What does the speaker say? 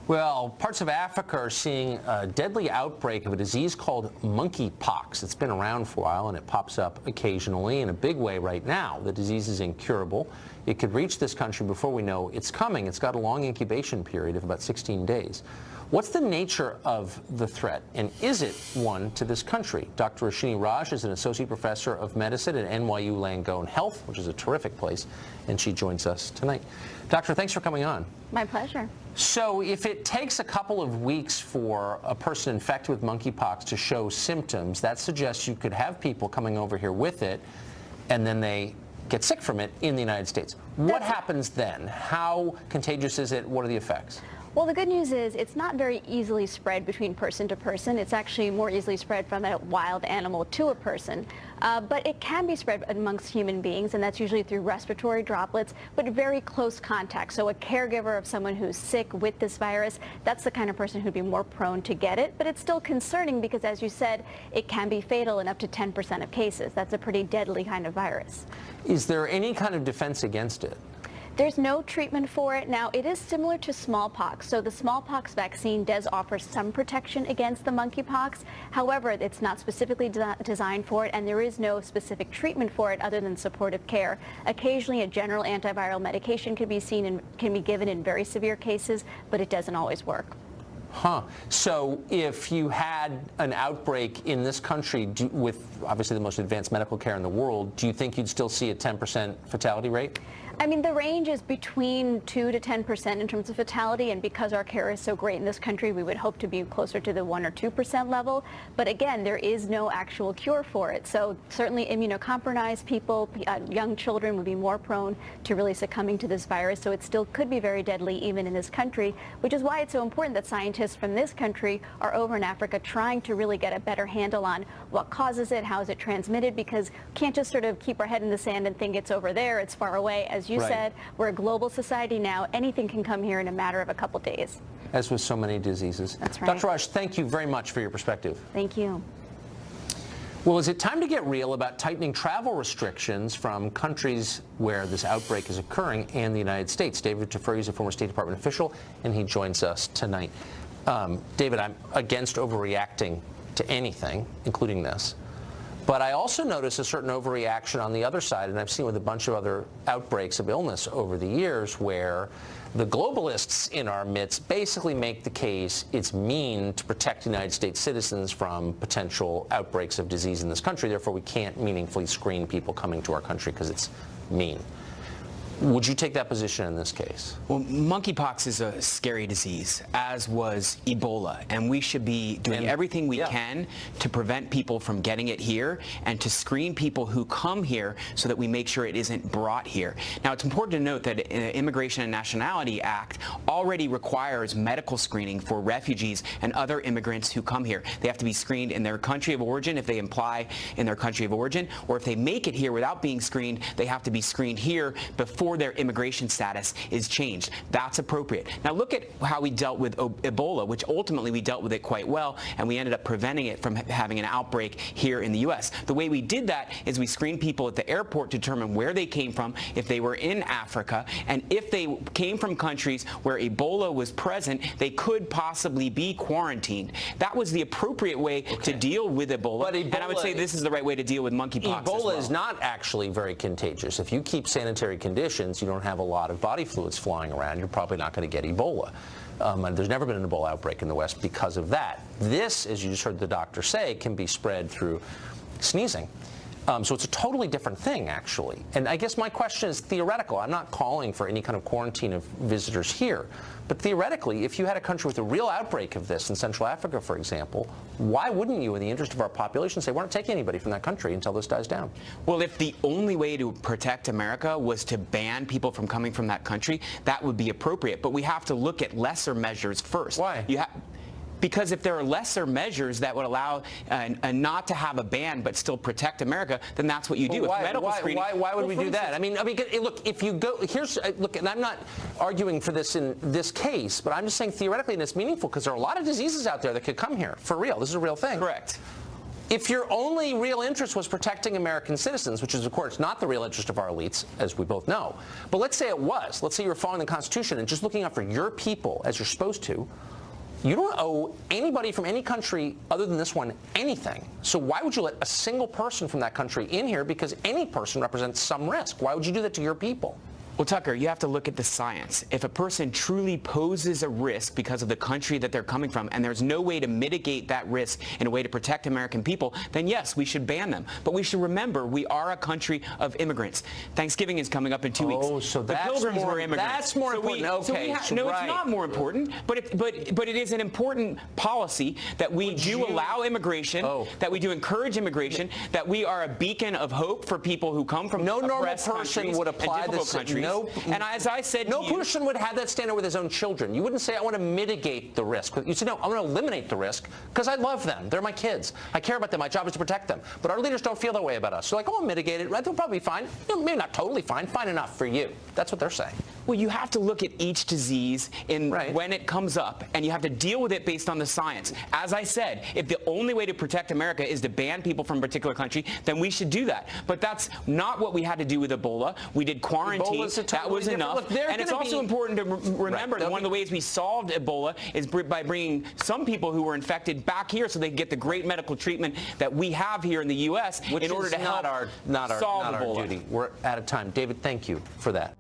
Well, parts of Africa are seeing a deadly outbreak of a disease called monkeypox. It's been around for a while, and it pops up occasionally in a big way right now. The disease is incurable. It could reach this country before we know it's coming. It's got a long incubation period of about 16 days. What's the nature of the threat, and is it one to this country? Dr. Roshini Raj is an associate professor of medicine at NYU Langone Health, which is a terrific place, and she joins us tonight. Doctor, thanks for coming on. My pleasure. So if it takes a couple of weeks for a person infected with monkeypox to show symptoms, that suggests you could have people coming over here with it, and then they get sick from it in the United States. What happens then? How contagious is it? What are the effects? Well, the good news is it's not very easily spread between person to person. It's actually more easily spread from a wild animal to a person. But it can be spread amongst human beings, and that's usually through respiratory droplets, but very close contact. So a caregiver of someone who's sick with this virus, that's the kind of person who'd be more prone to get it. But it's still concerning because, as you said, it can be fatal in up to 10% of cases. That's a pretty deadly kind of virus. Is there any kind of defense against it? There's no treatment for it. Now, it is similar to smallpox. So the smallpox vaccine does offer some protection against the monkeypox. However, it's not specifically designed for it, and there is no specific treatment for it other than supportive care. Occasionally, a general antiviral medication can be given in very severe cases, but it doesn't always work. Huh. So if you had an outbreak in this country with obviously the most advanced medical care in the world, do you think you'd still see a 10% fatality rate? I mean, the range is between 2 to 10% in terms of fatality, and because our care is so great in this country, we would hope to be closer to the 1 or 2% level. But again, there is no actual cure for it. So certainly immunocompromised people, young children would be more prone to really succumbing to this virus. So it still could be very deadly even in this country, which is why it's so important that scientists from this country are over in Africa trying to really get a better handle on what causes it, how is it transmitted, because we can't just sort of keep our head in the sand and think it's over there, it's far away. As you said, we're a global society now. Anything can come here in a matter of a couple days. As with so many diseases. That's right. Dr. Raj, thank you very much for your perspective. Thank you. Well, is it time to get real about tightening travel restrictions from countries where this outbreak is occurring and the United States? David Teferi is a former State Department official, and he joins us tonight. David, I'm against overreacting to anything, including this. But I also notice a certain overreaction on the other side, and I've seen with a bunch of other outbreaks of illness over the years where the globalists in our midst basically make the case it's mean to protect United States citizens from potential outbreaks of disease in this country. Therefore, we can't meaningfully screen people coming to our country because it's mean. Would you take that position in this case? Well, monkeypox is a scary disease, as was Ebola, and we should be doing everything we can to prevent people from getting it here and to screen people who come here so that we make sure it isn't brought here. Now, it's important to note that the Immigration and Nationality Act already requires medical screening for refugees and other immigrants who come here. They have to be screened in their country of origin if they apply in their country of origin, or if they make it here without being screened, they have to be screened here before their immigration status is changed. That's appropriate. Now look at how we dealt with Ebola, which ultimately we dealt with it quite well, and we ended up preventing it from having an outbreak here in the U.S. The way we did that is we screened people at the airport to determine where they came from, if they were in Africa, and if they came from countries where Ebola was present, they could possibly be quarantined. That was the appropriate way to deal with Ebola, and I would say this is the right way to deal with monkeypox. Ebola is not actually very contagious. If you keep sanitary conditions, you don't have a lot of body fluids flying around, you're probably not going to get Ebola. And there's never been an Ebola outbreak in the West because of that. This, as you just heard the doctor say, can be spread through sneezing. So it's a totally different thing, actually. And I guess my question is theoretical. I'm not calling for any kind of quarantine of visitors here. But theoretically, if you had a country with a real outbreak of this in Central Africa, for example, why wouldn't you, in the interest of our population, say we're not taking anybody from that country until this dies down? Well, if the only way to protect America was to ban people from coming from that country, that would be appropriate. But we have to look at lesser measures first. Why? Because if there are lesser measures that would allow not to have a ban but still protect America, then that's what you do. Why would we do that? I mean, look, if you go, look, and I'm not arguing for this in this case, but I'm just saying theoretically, and it's meaningful because there are a lot of diseases out there that could come here for real. This is a real thing. Correct. if your only real interest was protecting American citizens, which is, of course, not the real interest of our elites, as we both know, but let's say it was. Let's say you were following the Constitution and just looking out for your people as you're supposed to. You don't owe anybody from any country other than this one anything. So why would you let a single person from that country in here? Because any person represents some risk. Why would you do that to your people? Well, Tucker, you have to look at the science. If a person truly poses a risk because of the country that they're coming from, and there's no way to mitigate that risk in a way to protect American people, then yes, we should ban them. But we should remember we are a country of immigrants. Thanksgiving is coming up in 2 weeks. Oh, so the that's Pilgrims more, were immigrants. That's more important. Okay, no, right. It's not more important. But it is an important policy that we allow immigration, that we do encourage immigration, that we are a beacon of hope for people who come from no normal oppressed person would apply this. And as I said, no person would have that standard with his own children. You wouldn't say, I want to mitigate the risk. You say, no, I want to eliminate the risk because I love them. They're my kids. I care about them. My job is to protect them. But our leaders don't feel that way about us. So like, oh, I'll mitigate it. They'll probably be fine. Maybe not totally fine. Fine enough for you. That's what they're saying. Well, you have to look at each disease when it comes up, and you have to deal with it based on the science. As I said, if the only way to protect America is to ban people from a particular country, then we should do that. But that's not what we had to do with Ebola. We did quarantine. That was enough. Look, and it's also important to remember that one of the ways we solved Ebola is by bringing some people who were infected back here so they can get the great medical treatment that we have here in the U.S. in order to help solve Ebola. Duty. We're out of time. David, thank you for that.